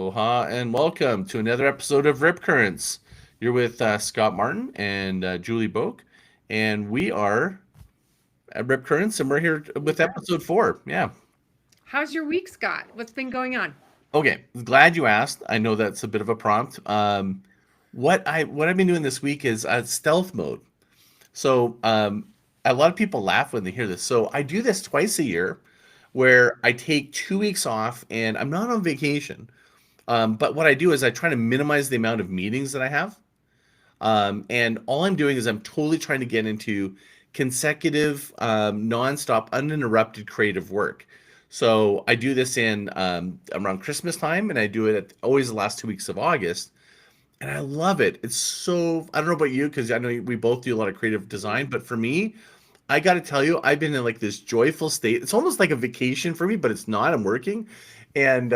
Aloha and welcome to another episode of Ripcurrents. You're with Scott Martin and Julie Boake, and we are at Ripcurrents, and we're here with Yeah. episode 4. Yeah. How's your week, Scott? What's been going on? Okay. Glad you asked. I know that's a bit of a prompt. What I've been doing this week is stealth mode. So a lot of people laugh when they hear this. So I do this twice a year, where I take 2 weeks off, and I'm not on vacation. But what I do is I try to minimize the amount of meetings that I have. And all I'm doing is I'm totally trying to get into consecutive, nonstop, uninterrupted creative work. So I do this in around Christmas time, and I do it at always the last 2 weeks of August. And I love it. It's so, I don't know about you, because I know we both do a lot of creative design, but for me, I got to tell you, I've been in like this joyful state. It's almost like a vacation for me, but it's not. I'm working, and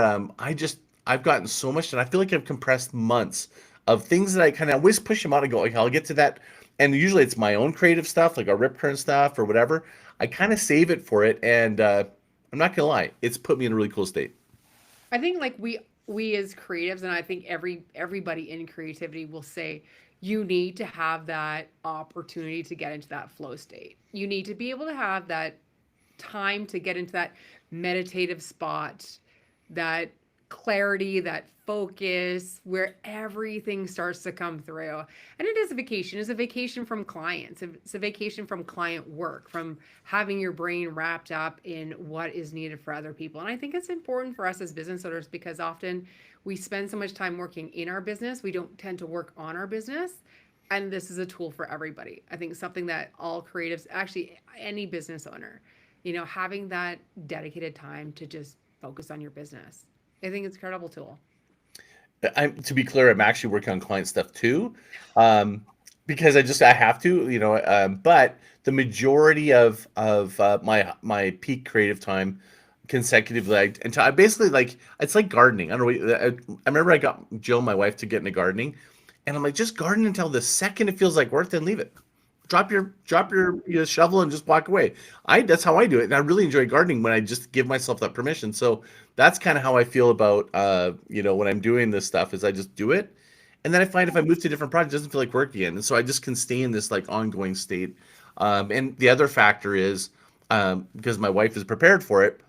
I've gotten so much, and I feel like I've compressed months of things that I kind of always push them out and go, okay, I'll get to that. And usually it's my own creative stuff, like our rip current stuff or whatever. I kind of save it for it, and I'm not gonna lie, it's put me in a really cool state. I think like we as creatives, and I think everybody in creativity will say you need to have that opportunity to get into that flow state. You need to be able to have that time to get into that meditative spot, that clarity, that focus, where everything starts to come through. And it is a vacation. It's a vacation from clients. It's a vacation from client work, from having your brain wrapped up in what is needed for other people. And I think it's important for us as business owners because often we spend so much time working in our business, we don't tend to work on our business. And this is a tool for everybody. I think something that all creatives, actually any business owner, having that dedicated time to just focus on your business. I think it's an incredible tool. To be clear, I'm actually working on client stuff too, um, because I have to, but the majority of my peak creative time consecutively, until I basically like it's like gardening. I don't know. I remember I got Jill, my wife, to get into gardening, and I'm like, just garden until the second it feels like work, then leave it. Drop your shovel and just walk away. I That's how I do it, and I really enjoy gardening when I just give myself that permission. So that's kind of how I feel about when I'm doing this stuff is I just do it, and then I find if I move to a different project, it doesn't feel like work again, and so I just can stay in this like ongoing state. And the other factor is because my wife is prepared for it,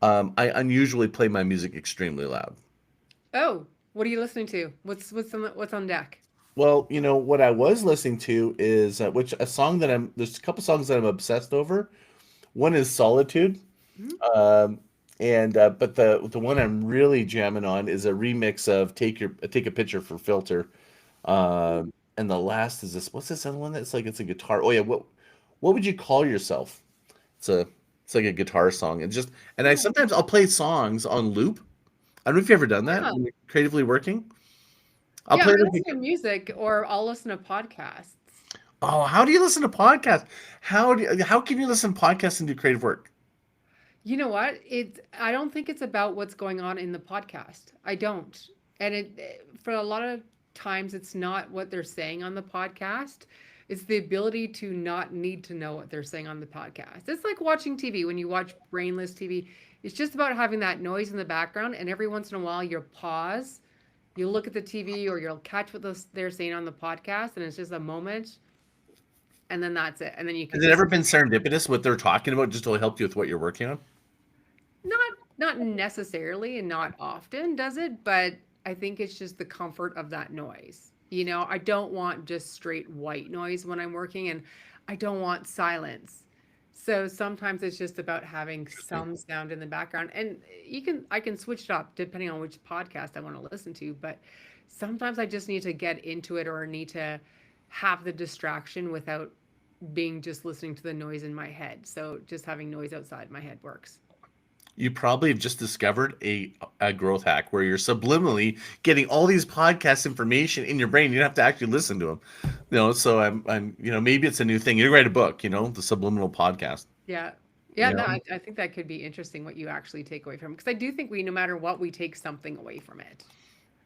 I unusually play my music extremely loud. Oh, what are you listening to? What's on deck? Well, what I was listening to is which a song that there's a couple songs that I'm obsessed over. One is Solitude. Mhm. Um, and but the one I'm really jamming on is a remix of Take a Picture for Filter. And the last is this. What's this other one that's like it's a guitar? Oh yeah, what would you call yourself? It's a it's like a guitar song. And I Oh, sometimes I'll play songs on loop. I don't know if you've ever done that yeah. when you're creatively working. I'll Yeah, play I like listen to music or I'll listen to podcasts. oh, how do you listen to podcasts? How can you listen to podcasts and do creative work? You know what? I don't think it's about what's going on in the podcast. I don't. And for a lot of times it's not what they're saying on the podcast. It's the ability to not need to know what they're saying on the podcast. It's like watching TV. When you watch brainless TV, it's just about having that noise in the background and every once in a while you'll pause, you look at the TV or you'll catch what they're saying on the podcast and it's just a moment and then that's it. And then you can Has it just ever been serendipitous what they're talking about just to help you with what you're working on? not necessarily and not often does it, but I think it's just the comfort of that noise. I don't want just straight white noise when I'm working and I don't want silence. So sometimes it's just about having Interesting. some sound in the background and I can switch it up depending on which podcast I want to listen to, but sometimes I just need to get into it or need to have the distraction without being just listening to the noise in my head. So just having noise outside my head works. You probably have just discovered a growth hack where you're subliminally getting all these podcast information in your brain. You don't have to actually listen to them. So I'm maybe it's a new thing. You write a book, the subliminal podcast. Yeah. Yeah, You no, know, I think that could be interesting what you actually take away from it. Because I do think no matter what, we take something away from it.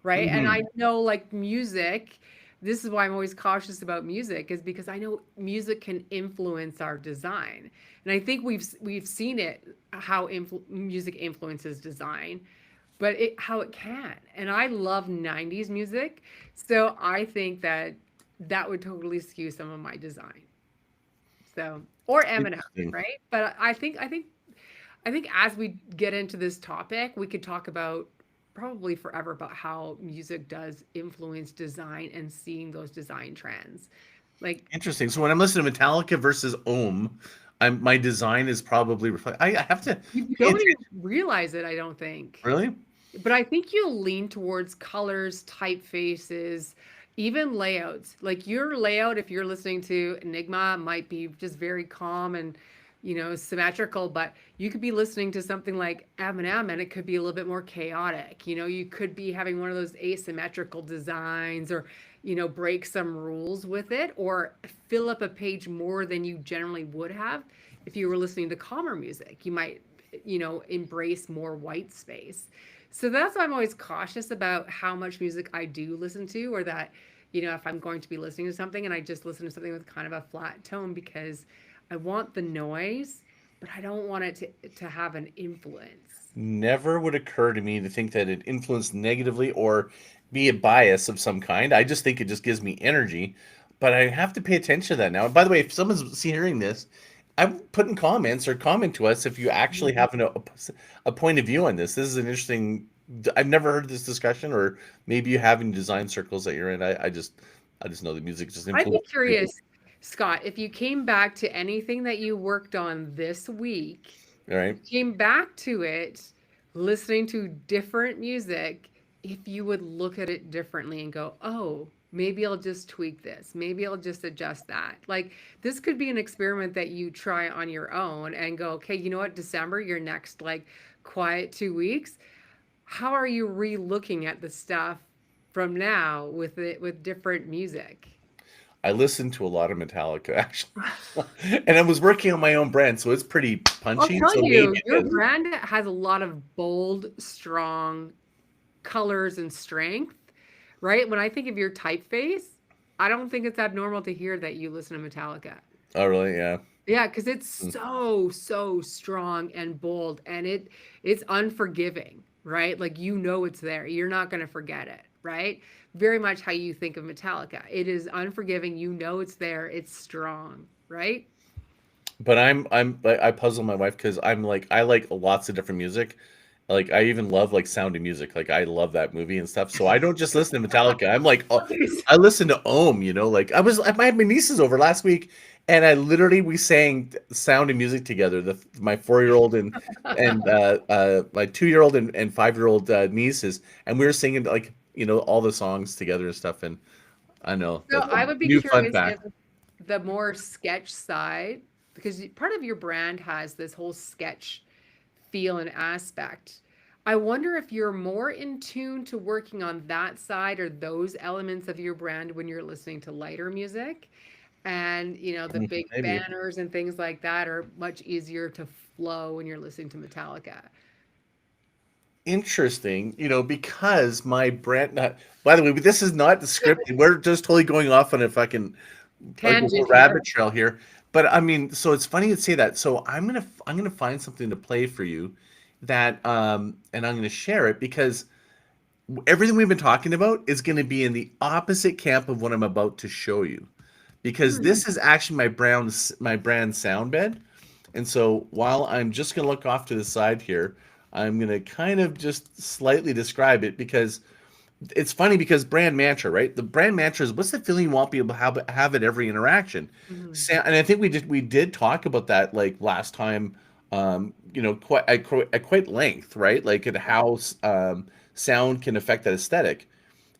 Right. And I hmm know like music, this is why I'm always cautious about music, is because I know music can influence our design. And I think we've seen it, how music influences design. but how it can. And I love 90s music, so I think that that would totally skew some of my design. So, or Eminem, Interesting. right? But I think as we get into this topic, we could talk about probably forever about how music does influence design and seeing those design trends. Like, Interesting. So when I'm listening to Metallica versus Ohm, my design is probably reflect. I have to you pay don't even attention. realize it, I don't think. Really? But I think you'll lean towards colors, typefaces, even layouts. Like your layout, if you're listening to Enigma, might be just very calm and, symmetrical, but you could be listening to something like Eminem and it could be a little bit more chaotic. You could be having one of those asymmetrical designs or, break some rules with it or fill up a page more than you generally would have if you were listening to calmer music. You might, embrace more white space. So that's why I'm always cautious about how much music I do listen to, or that, if I'm going to be listening to something and I just listen to something with kind of a flat tone because I want the noise, but I don't want it to have an influence. Never would occur to me to think that it influenced negatively or be a bias of some kind. I just think it just gives me energy. But I have to pay attention to that now. And by the way, if someone's hearing this, I'm putting comments or comment to us if you actually Mhm. have a point of view on this. This is an interesting. I've never heard this discussion, or maybe you have in design circles that you're in. I just know the music just I'd be influences people. curious, Scott, if you came back to anything that you worked on this week, All right. you came back to it listening to different music, if you would look at it differently and go, oh, maybe I'll just tweak this. Maybe I'll just adjust that. Like this could be an experiment that you try on your own and go, okay, you know what, December, your next like quiet 2 weeks. How are you re-looking at the stuff from now with it with different music? I listened to a lot of Metallica actually, and I was working on my own brand, so it's pretty I'll punchy. tell So maybe you, your it is. brand has a lot of bold, strong colors and strength, right? When I think of your typeface, I don't think it's abnormal to hear that you listen to Metallica. Oh, really? Yeah. Yeah, because it's Mm. so, so strong and bold and it's unforgiving, right? Like it's there. You're not gonna forget it, right? Very much how you think of Metallica. It is unforgiving, it's there, it's strong, right? But I puzzle my wife because I'm like I like lots of different music. Like I even love like Sound of Music. Like I love that movie and stuff. So I don't just listen to Metallica. I'm like oh, Okay, so I listen to Ohm. Like I had my nieces over last week, and I literally we sang Sound of Music together. My 4-year old and my 2-year old and 5-year old nieces, and we were singing like all the songs together and stuff. And I know so that's a I would be new fun curious if fact. the more sketch side, because part of your brand has this whole sketch feel and aspect. I wonder if you're more in tune to working on that side or those elements of your brand when you're listening to lighter music. And, the big Maybe. banners and things like that are much easier to flow when you're listening to Metallica. Interesting, because my brand. By the way, this is not the script. We're just totally going off on a fucking like a Tangent here. rabbit trail here. But I mean, so it's funny to say that. So I'm gonna find something to play for you, that and I'm gonna share it because everything we've been talking about is gonna be in the opposite camp of what I'm about to show you, because Hmm. this is actually my brand sound bed. And so while I'm just going to look off to the side here, I'm going to kind of just slightly describe it because it's funny because brand mantra, right? The brand mantra is what's the feeling you want people to have at every interaction. Mhm. And I think we did talk about that like last time, quite length, right? Like at how sound can affect that aesthetic.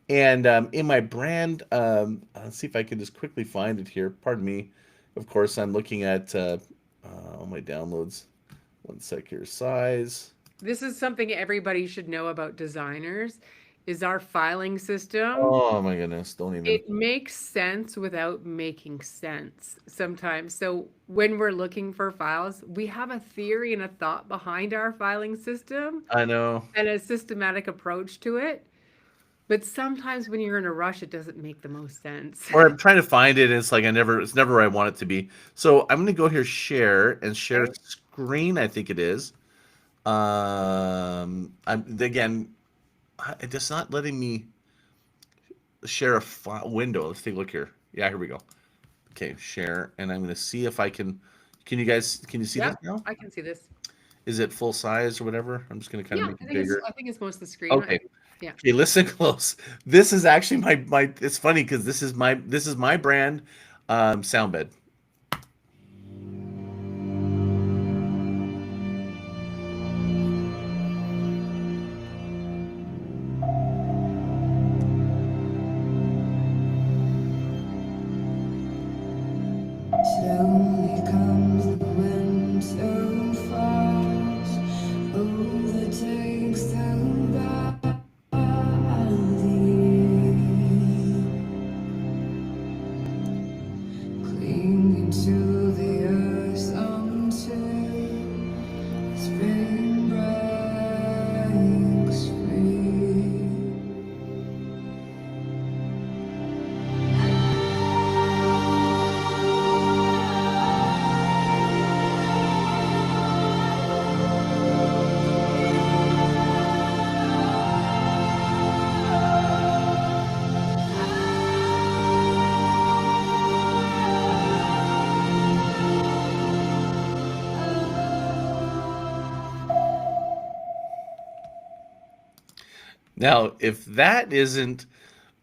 And in my brand, let's see if I can just quickly find it here. Pardon me. Of course, I'm looking at all my downloads. One sec here. Size. This is something everybody should know about designers is our filing system. Oh my goodness! Don't even. It makes sense without making sense sometimes. So when we're looking for files, we have a theory and a thought behind our filing system I know. and a systematic approach to it. But sometimes when you're in a rush, it doesn't make the most sense. Or I'm trying to find it, and it's like it's never where I want it to be. So I'm gonna go here, share and share Okay. screen. I think it is. I'm again, it's not letting me share a file window. Let's take a look here. Yeah, here we go. Okay, share, and I'm going to see if I can. Can you guys? Can you see Yeah, this now? I can see this. Is it full size or whatever? I'm just going to kind of Yeah, make it bigger. I think it's most of the screen. Okay. Yeah. Okay, listen close. This is actually my. It's funny because this is my brand sound bed. Slowly comes the wind so fast, overtakes the valley, clinging to the earth until spring breaks free. Now, if that isn't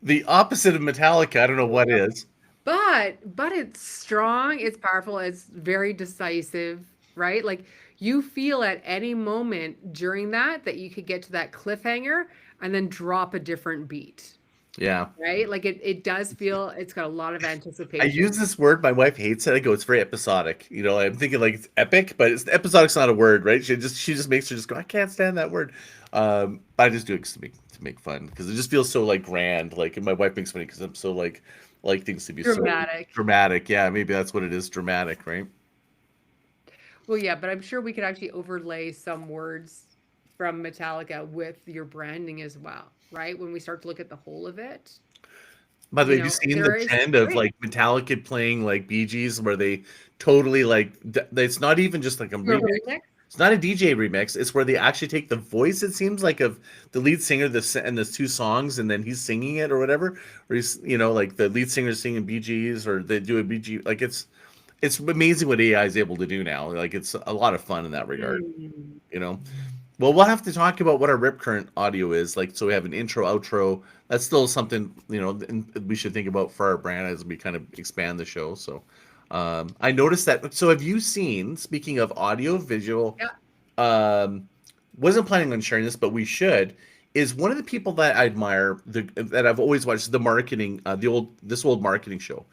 the opposite of Metallica, I don't know what is. But it's strong, it's powerful, it's very decisive, right? Like you feel at any moment during that you could get to that cliffhanger and then drop a different beat, Yeah. right? Like it does feel it's got a lot of I use anticipation. this word. My wife hates it. I go, it's very episodic. I'm thinking like it's epic, but it's episodic's not a word, right? She just makes her just go, I can't stand that word. But I just do it to make fun because it just feels so like grand. Like and my wife makes funny because I'm so like things to be so Dramatic. dramatic. Yeah, maybe that's what it is, dramatic, right? Well, yeah, but I'm sure we could actually overlay some words from Metallica with your branding as well, right? When we start to look at the whole of it, By the way, have you seen the there is trend of great. like Metallica playing like Bee Gees where they totally like it's not even just like a Your remix. remix? It's not a DJ remix. It's where they actually take the voice. It seems like of the lead singer, and there's two songs, and then he's singing it or whatever. Or he's like the lead singer's singing Bee Gees, or they do a Bee Gee. Like it's amazing what AI is able to do now. Like it's a lot of fun in that regard. Mm. You know. Well, we'll have to talk about what our rip current audio is like. So we have an intro, outro. That's still something we should think about for our brand as we kind of expand the show. So I noticed that. So have you seen? Speaking of audio, visual, Yeah. um, wasn't planning on sharing this, but we should. Is one of the people that I admire that I've always watched the marketing, this old marketing show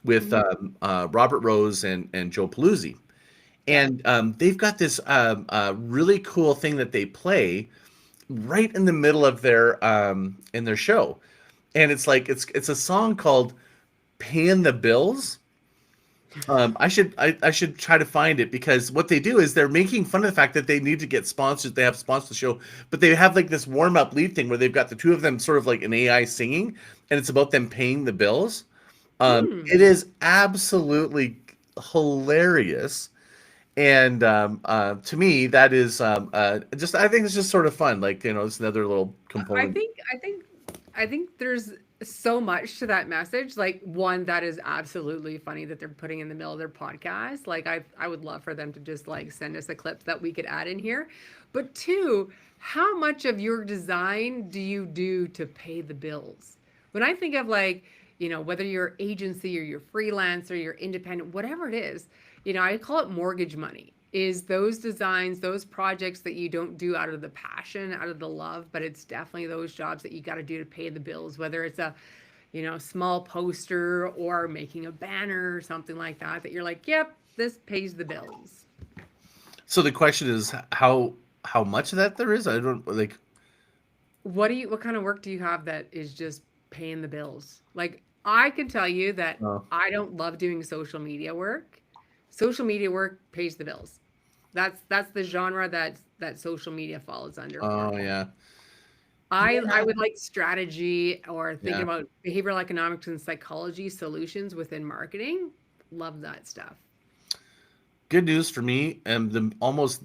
with Mhm. Robert Rose and Joe Paluzzi, Yeah. and they've got this really cool thing that they play right in the middle of their in their show, and it's like it's a song called "Paying the Bills." I should try to find it because what they do is they're making fun of the fact that they need to get sponsors. They have sponsored the show, but they have like this warm up lead thing where they've got the two of them sort of like an AI singing, and it's about them paying the bills. Hmm. It is absolutely hilarious. And to me, that is just I think it's just sort of fun. Like it's another little I component. think I think I think there's so much to that message. Like one that is absolutely funny that they're putting in the middle of their podcast. Like I would love for them to just like send us a clip that we could add in here. But two, how much of your design do you do to pay the bills? When I think of like, whether you're agency or you're freelance or you're independent, whatever it is, I call it mortgage money. Is those designs, those projects that you don't do out of the passion, out of the love, but it's definitely those jobs that you got to do to pay the bills, whether it's a, small poster or making a banner or something like that, that you're like, yep, this pays the bills. So the question is how much of that there is. I don't like. What kind of work do you have that is just paying the bills? Like I can tell you that Uh, I don't love doing social media work. Social media work pays the bills. That's the genre that social media falls under for oh me. yeah, I yeah, would like strategy or thinking yeah. about behavioral economics and psychology solutions within marketing. Love that stuff. good news for me, and the almost,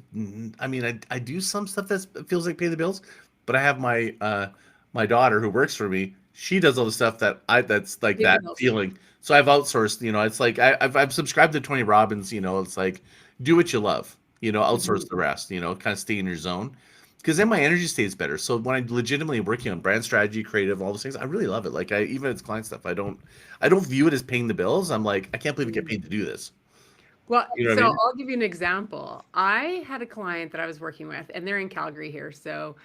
I mean, I do some stuff that feels like pay the bills, but I have my daughter who works for me. She does all the stuff that's like Pay the that bills. feeling. So I've outsourced. It's like I've subscribed to Tony Robbins. It's like do what you love. Mhm. Outsource the rest. Kind of stay in your zone. Because then my energy stays better. So when I'm legitimately working on brand strategy, creative, all those things, I really love it. Like even if it's client stuff, I don't view it as paying the bills. I'm like, I can't believe I get Mhm. paid to do this. Well, You know what I so mean? I'll give you an example. I had a client that I was working with, and they're in Calgary here, so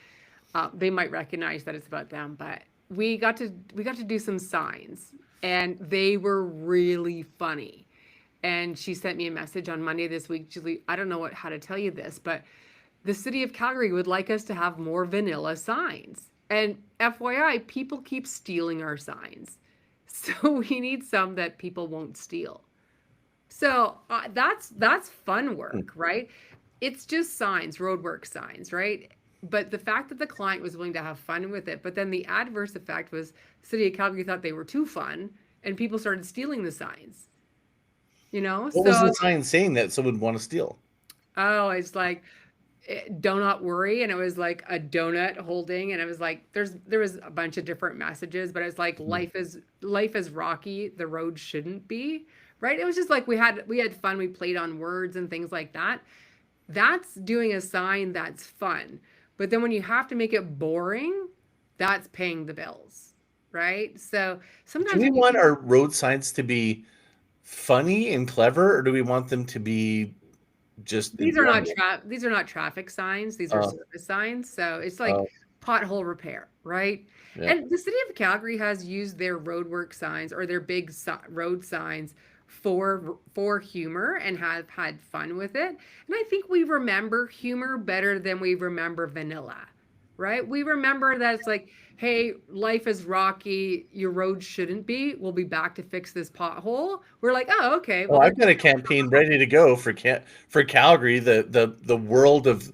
they might recognize that it's about them. But we got to do some signs, and they were really funny. And she sent me a message on Monday this week, Julie. I don't know how to tell you this, but the city of Calgary would like us to have more vanilla signs. And FYI, people keep stealing our signs, so we need some that people won't steal. So that's fun work, right? It's just signs, roadwork signs, right? But the fact that the client was willing to have fun with it, but then the adverse effect was City of Calgary thought they were too fun, and people started stealing the signs. You know, What was the so sign saying that someone would want to steal? oh, it's like do not worry, and it was like a donut holding, and it was like there was a bunch of different messages, but it's like Mhm. life is rocky, the road shouldn't be, right? It was just like we had fun, we played on words and things like that. That's doing a sign that's fun. But then when you have to make it boring, that's paying the bills, right? So Do sometimes we when you want our road signs to be funny and clever, or do we want them to be just informative? these are not traffic signs, these are Uh, service signs. So it's like uh, pothole repair, right? yeah. And the city of Calgary has used their roadwork signs or their big road signs for humor and have had fun with it. And I think we remember humor better than we remember vanilla, right? We remember that it's like, hey, life is rocky, your road shouldn't be. We'll be back to fix this pothole. We're like, oh, okay, Oh, well, I've there's got a campaign ready to go for Calgary, the world of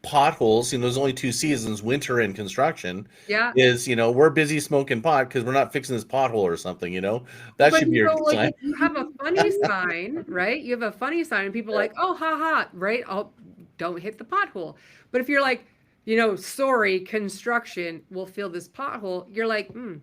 potholes. There's only two seasons, winter and construction. yeah. Is we're busy smoking pot because we're not fixing this pothole or something. That But should be your like sign. if you have a funny sign, right? You have a funny sign, and people are like, oh, ha ha, right? Oh, don't hit the pothole. But if you're like, sorry, construction will fill this pothole, you're like, hmm.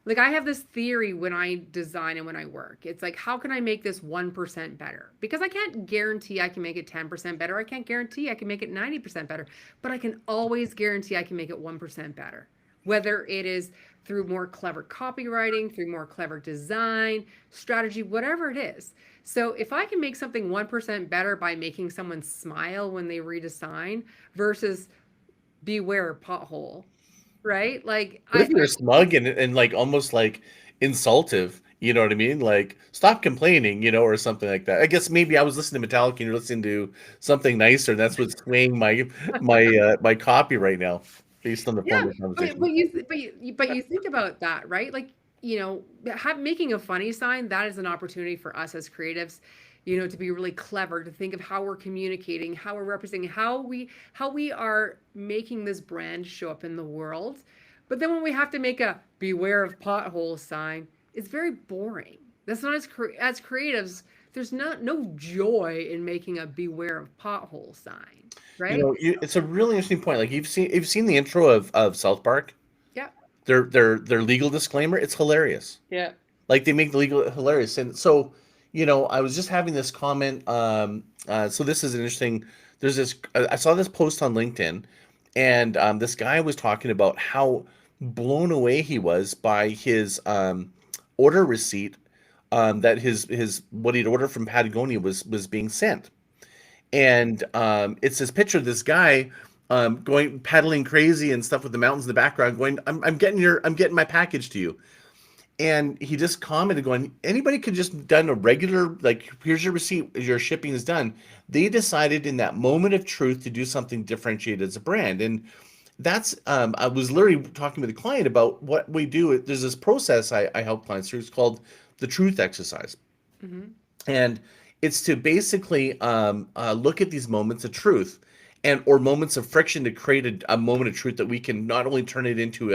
Like I have this theory when I design and when I work. It's like, how can I make this 1% better? Because I can't guarantee I can make it 10% better. I can't guarantee I can make it 90% better, but I can always guarantee I can make it 1% better. Whether it is through more clever copywriting, through more clever design, strategy, whatever it is. So if I can make something 1% better by making someone smile when they read a sign versus beware pothole, right? Like What if you're smug and like almost like insultive? You know what I mean? Like stop complaining, or something like that. I guess maybe I was listening to Metallica and you're listening to something nicer. And that's what's swaying my copy right now, based on the Yeah, former but conversation. but you think about that, right? Like, making a funny sign, that is an opportunity for us as creatives, to be really clever, to think of how we're communicating, how we're representing, how we are making this brand show up in the world. But then when we have to make a beware of pothole sign, it's very boring. That's not as creatives, there's no joy in making a beware of pothole sign, right? It's a really interesting point. Like you've seen the intro of South Park. Yeah. Their legal disclaimer. It's hilarious. Yeah. Like they make the legal hilarious. And so, I was just having this comment. So this is an interesting. There's this. I saw this post on LinkedIn, and this guy was talking about how blown away he was by his order receipt, that his what he'd ordered from Patagonia was being sent. And it's this picture of this guy going paddling crazy and stuff with the mountains in the background, going, I'm getting my package to you. And he just commented, going, anybody could just done a regular, like, here's your receipt, your shipping is done. They decided in that moment of truth to do something differentiated as a brand. And that's I was literally talking with a client about what we do. There's this process I help clients through. It's called the truth exercise. Hmm. And it's to basically look at these moments of truth or moments of friction to create a moment of truth that we can not only turn it into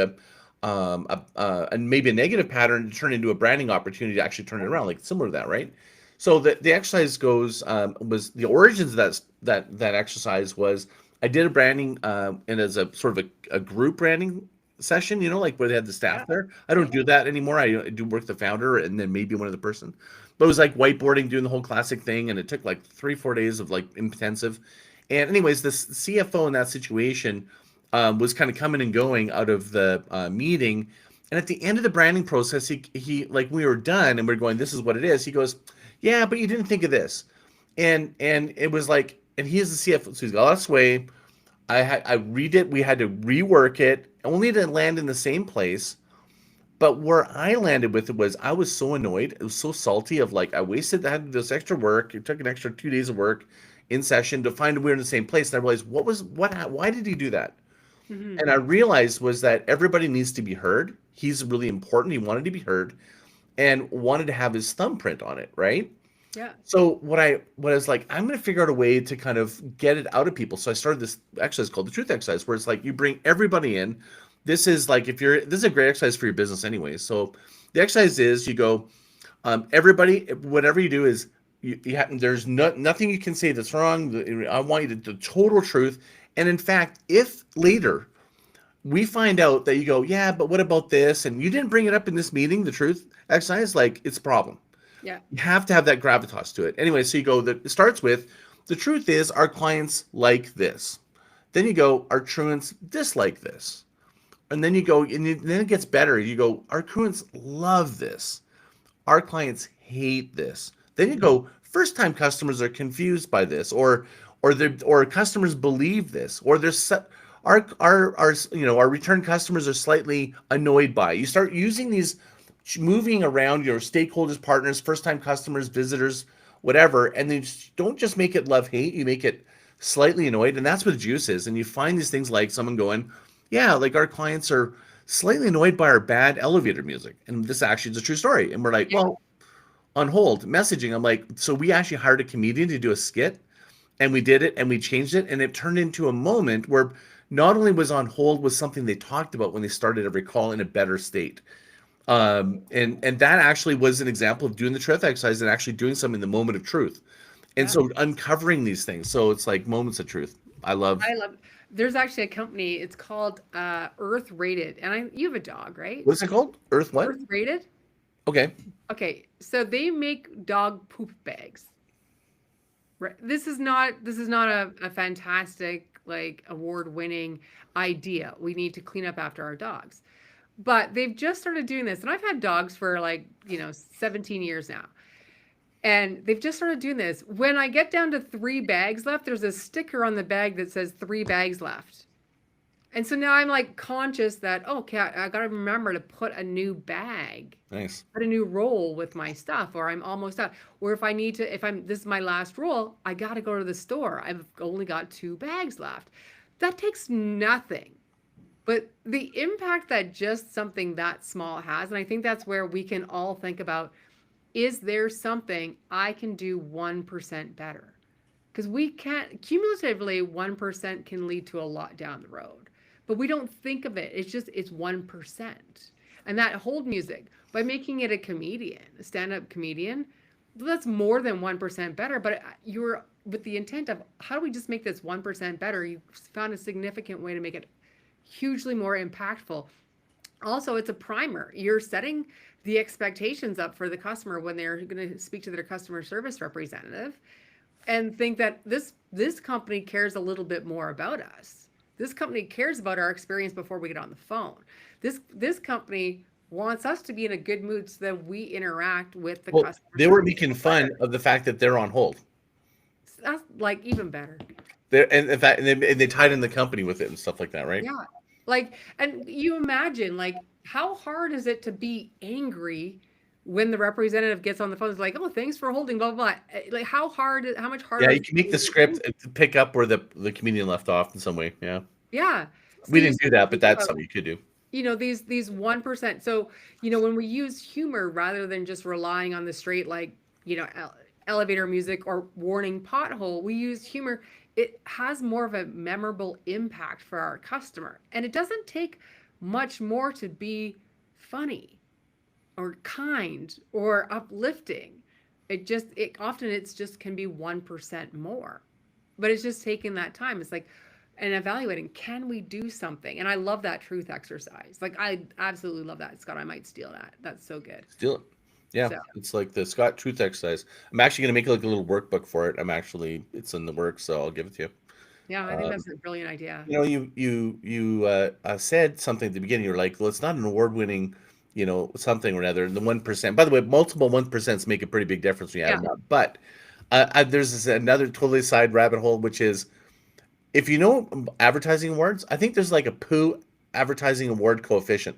and maybe a negative pattern to turn into a branding opportunity to actually turn it around, like similar to that, right? So the exercise goes was the origins of that exercise was I did a branding and as a sort of a group branding session, like where they had the Yeah. staff there. I Yeah. don't do that anymore. I do work the founder and then maybe one other person. But it was like whiteboarding, doing the whole classic thing, and it took like 3-4 days of like intensive. And anyways, this CFO in that situation was kind of coming and going out of the meeting. And at the end of the branding process, he like we were done and we're going, this is what it is. He goes, yeah, but you didn't think of this. And it was like, and he is the CFO, so he's got a lot of sway. I read it, we had to rework it, only to land in the same place. But where I landed with it was I was so annoyed. It was so salty of like I wasted I had this extra work. It took an extra 2 days of work in session to find we're in the same place. And I realized why did he do that? Hmm. And I realized was that everybody needs to be heard. He's really important. He wanted to be heard and wanted to have his thumbprint on it, right? Yeah. So what I was like, I'm gonna figure out a way to kind of get it out of people. So I started this exercise called the truth exercise, where it's like you bring everybody in. This is like this is a great exercise for your business anyway. So the exercise is you go, everybody, whatever you do is there's nothing you can say that's wrong. I want you to the total truth. And in fact, if later we find out that you go, yeah, but what about this? And you didn't bring it up in this meeting, the truth exercise, like it's a problem. Yeah. You have to have that gravitas to it. Anyway, so you go, that it starts with the truth is our clients like this. Then you go, our truants dislike this. And then you go, then it gets better. You go, our truants love this. Our clients hate this. Then you Hmm. go, first time customers are confused by this, or customers believe this, or our return customers are slightly annoyed by. You start using these moving around your stakeholders, partners, first time customers, visitors, whatever, and then don't just make it love hate, you make it slightly annoyed, and that's what the juice is. And you find these things like someone going, yeah, like our clients are slightly annoyed by our bad elevator music. And this actually is a true story. And we're like, Yeah. well, on hold messaging, I'm like, so we actually hired a comedian to do a skit and we did it and we changed it. And it turned into a moment where not only was on hold was something they talked about when they started every call in a better state. And that actually was an example of doing the truth exercise and actually doing something in the moment of truth. And Yeah. so uncovering these things. So it's like moments of truth. I love I love. There's actually a company. It's called Earth Rated, and you have a dog, right? what's it called? Earth what? Earth Rated. Okay. Okay, so they make dog poop bags. Right. This is not a fantastic like award-winning idea. We need to clean up after our dogs. But they've just started doing this, and I've had dogs for like, 17 years now. And they've just started doing this. When I get down to 3 bags left, there's a sticker on the bag that says 3 bags left. And so now I'm like conscious that, oh, okay, I got to remember to put a new bag, Nice. put a new roll with my stuff, or I'm almost out. Or if I need to, this is my last roll, I got to go to the store. I've only got 2 bags left. That takes nothing. But the impact that just something that small has, and I think that's where we can all think about, is there something I can do 1% better? Because we can't, cumulatively, 1% can lead to a lot down the road. But we don't think of it. It's 1%. And that hold music, by making it a comedian, a stand up comedian, that's more than 1% better. But you're with the intent of how do we just make this 1% better? You found a significant way to make it hugely more impactful. Also, it's a primer. You're setting the expectations up for the customer when they're going to speak to their customer service representative and think that this company cares a little bit more about us. This company cares about our experience before we get on the phone. This company wants us to be in a good mood so that we interact with the Well, customer they were service. making fun of the fact that they're on hold. That's like even better. And in fact, and they tied in the company with it and stuff like that, right? Yeah. Like, and you imagine, like, how hard is it to be angry when the representative gets on the phone? It's like, oh, thanks for holding, blah, blah, blah. Like, how much Yeah, harder is you can make the it? script to pick up where the comedian left off in some way. Yeah, Yeah. So we you didn't do start to that, but think that's about, something you could do. these 1%. So, when we use humor rather than just relying on the straight, like, elevator music or warning pothole, we use humor. It has more of a memorable impact for our customer. And it doesn't take much more to be funny or kind or uplifting. it often it's just can be 1% more, but it's just taking that time. It's like, and evaluating, can we do something? And I love that truth exercise. Like, I absolutely love that, Scott. I might steal that. That's so good. Steal it. Yeah, So it's like the Scott Truth exercise. I'm actually going to make like a little workbook for it. It's in the works, so I'll give it to you. yeah, I think Um, that's a brilliant idea. you said something at the beginning. You're like, well, it's not an award-winning, something or another. And the 1%. By the way, multiple 1% make a pretty big difference when you add Yeah. them up. But there's another totally side rabbit hole, which is if you know advertising awards, I think there's like a poo advertising award coefficient.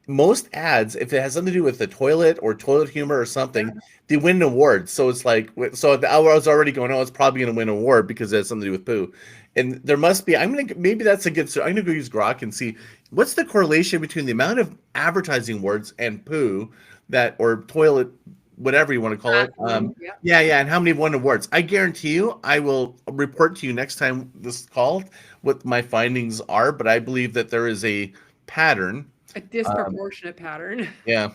Most ads, if it has something to do with the toilet or toilet humor or something, they win an award. So it's like, so I was already going, oh, it's probably going to win an award because it has something to do with poo. And there must be, maybe that's a good, so I'm going to go use Grok and see what's the correlation between the amount of advertising awards and poo or toilet, whatever you want to call it. Bathroom. Yeah. Yeah, and how many won awards? I guarantee you, I will report to you next time this is called what my findings are. But I believe that there is a pattern. A disproportionate pattern. Yeah,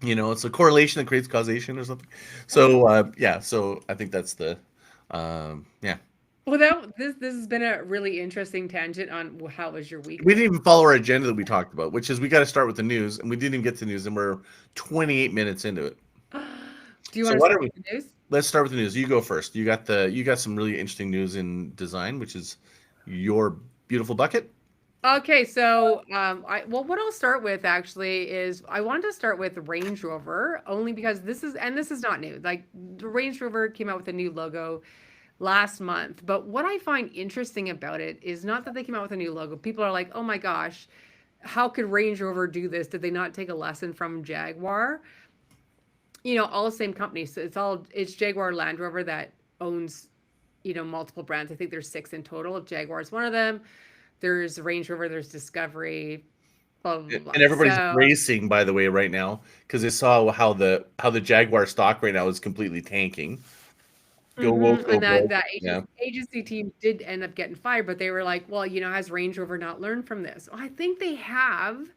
it's a correlation that creates causation or something. So yeah, so I think that's the yeah. Well, this has been a really interesting tangent on how was your week We didn't been? even follow our agenda that we talked about, which is we got to start with the news, and we didn't even get to the news, and we're 28 minutes into it. Do you So want to why start don't we? with the news? Let's start with the news. You go first. You got some really interesting news in design, which is your beautiful bucket. Okay, so what I'll start with actually is I wanted to start with Range Rover only because this is not new. Like the Range Rover came out with a new logo last month, but what I find interesting about it is not that they came out with a new logo. People are like, "Oh my gosh, how could Range Rover do this? Did they not take a lesson from Jaguar?" All the same company. So it's Jaguar Land Rover that owns, multiple brands. I think there's six in total. Jaguar is one of them. There's Range Rover, there's Discovery, blah blah blah. And everybody's So racing, by the way, right now because they saw how the Jaguar stock right now is completely tanking. Go woke, go and that broke. that Yeah, agency team did end up getting fired, but they were like, well, has Range Rover not learned from this? Well, I think they have.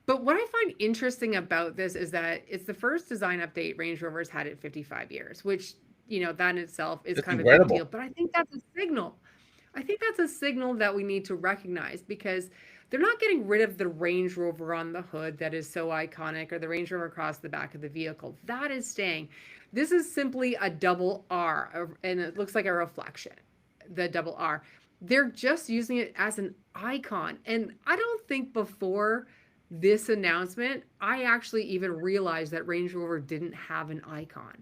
But what I find interesting about this is that it's the first design update Range Rover's had in 55 years, which, that in itself is it's kind of a big deal. incredible. But I think that's a signal. I think that's a signal that we need to recognize because they're not getting rid of the Range Rover on the hood that is so iconic or the Range Rover across the back of the vehicle. That is staying. This is simply a double R, and it looks like a reflection, the double R. They're just using it as an icon. And I don't think before this announcement, I actually even realized that Range Rover didn't have an icon.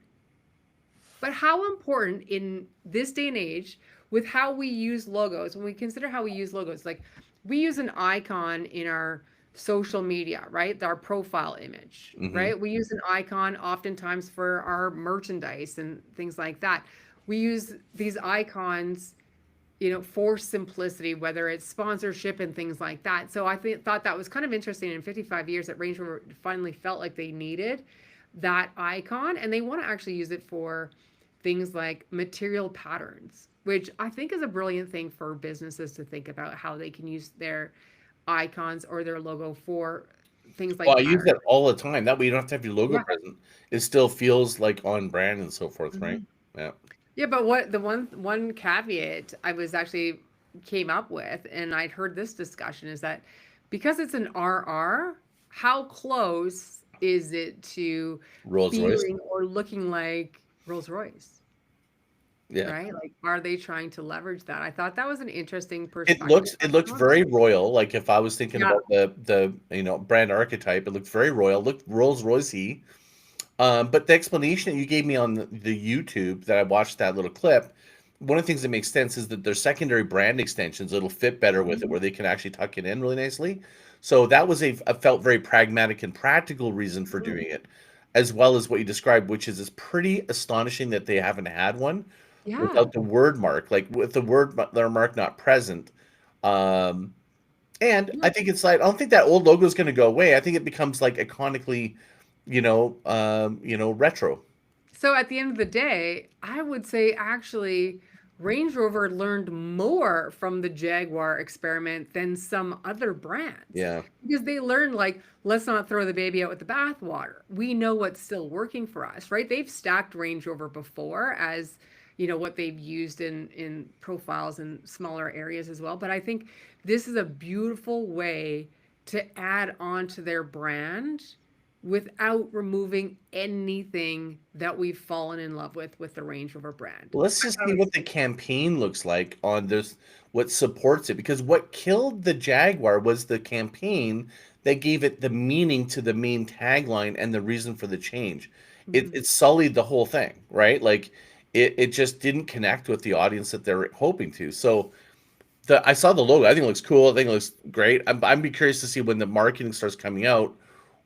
But how important in this day and age, with how we use logos, when we consider how we use logos, like we use an icon in our social media, right? Our profile image, Hmm. right? We use an icon oftentimes for our merchandise and things like that. We use these icons, for simplicity, whether it's sponsorship and things like that. So thought that was kind of interesting in 55 years that Range Rover finally felt like they needed that icon and they want to actually use it for things like material patterns, which I think is a brilliant thing for businesses to think about how they can use their icons or their logo for things Well, like I use pattern. that all the time. That way you don't have to have your logo Yeah. present. It still feels like on brand and so forth, right? Mhm. Yeah. Yeah, but what the one caveat I was actually came up with, and I'd heard this discussion, is that because it's an RR, how close is it to Rolls Royce. feeling or looking like Rolls Royce? Yeah. Right? Like, are they trying to leverage that? I thought that was an interesting It perspective. looks it looks very royal. Like if I was thinking Yeah. about the brand archetype, it looked very royal. Looked Rolls Royce-y. But the explanation that you gave me on the YouTube that I watched that little clip, one of the things that makes sense is that their secondary brand extensions, it'll fit better with it, Mhm. where they can actually tuck it in really nicely. So that was a felt very pragmatic and practical reason for Mhm. doing it, as well as what you described, which is it's pretty astonishing that they haven't had one Yeah. without the word mark, like with the their mark not present. Um, and I think it's like I don't think that old logo is going to go away. I think it becomes like iconically, retro. So at the end of the day, I would say actually Range Rover learned more from the Jaguar experiment than some other brands Yeah. because they learned, like, let's not throw the baby out with the bathwater. We know what's still working for us, right? They've stacked Range Rover before as, what they've used in profiles in smaller areas as well. But I think this is a beautiful way to add on to their brand without removing anything that we've fallen in love with the Range Rover brand. Let's just see what the campaign looks like on this, what supports it. Because what killed the Jaguar was the campaign that gave it the meaning to the main tagline and the reason for the change. It, Mhm. it sullied the whole thing, right? Like it just didn't connect with the audience that they're hoping to. So I saw the logo. I think it looks cool. I think it looks great. I'm be curious to see when the marketing starts coming out,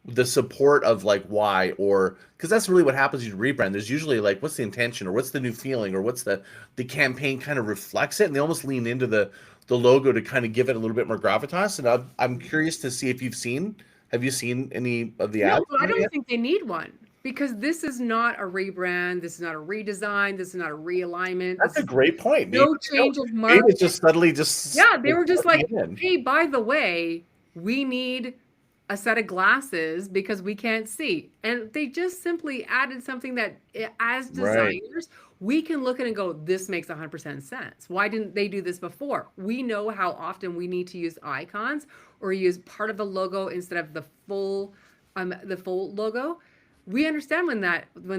the support of like why, or because that's really what happens when you rebrand. There's usually like what's the intention, or what's the new feeling, or what's the campaign kind of reflects it, and they almost lean into the logo to kind of give it a little bit more gravitas. And I'm curious to see if have you seen any of the No, ads? I don't think they need one because this is not a rebrand. This is not a redesign. This is not a realignment. That's This a is great point. Maybe no change of maybe market. it's just subtly just Yeah, they were just plugging like, it in. hey, by the way, we need a set of glasses because we can't see. And they just simply added something that, as Right. designers, we can look at and go, this makes 100% sense. Why didn't they do this before? We know how often we need to use icons or use part of the logo instead of the full logo. We understand when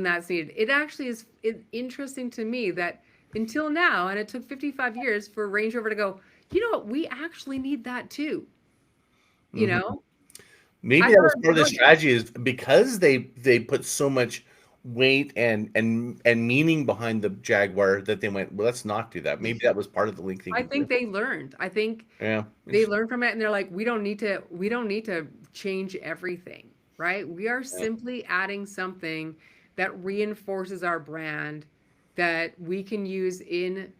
that's needed. It actually is interesting to me that until now, and it took 55 years for Range Rover to go, what? We actually need that too. You Mhm. know, I Maybe that thought was it was part of the brilliant. strategy is because they put so much weight and meaning behind the Jaguar that they went, well, let's not do that. Maybe that was part of the link I thinking too. think they learned. I think Yeah, they interesting. learned from it and they're like, we don't need to change everything, right? We are Yeah. simply adding something that reinforces our brand that we can use in,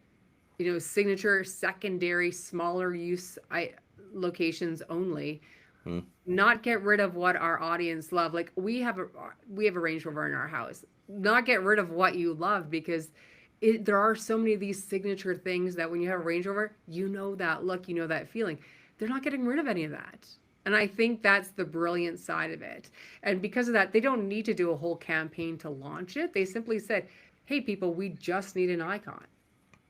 signature, secondary, smaller use locations only. Hmm. Not get rid of what our audience love. Like we have a Range Rover in our house. Not get rid of what you love because there are so many of these signature things that when you have a Range Rover, that look, that feeling. They're not getting rid of any of that. And I think that's the brilliant side of it. And because of that, they don't need to do a whole campaign to launch it. They simply said, hey, people, we just need an icon.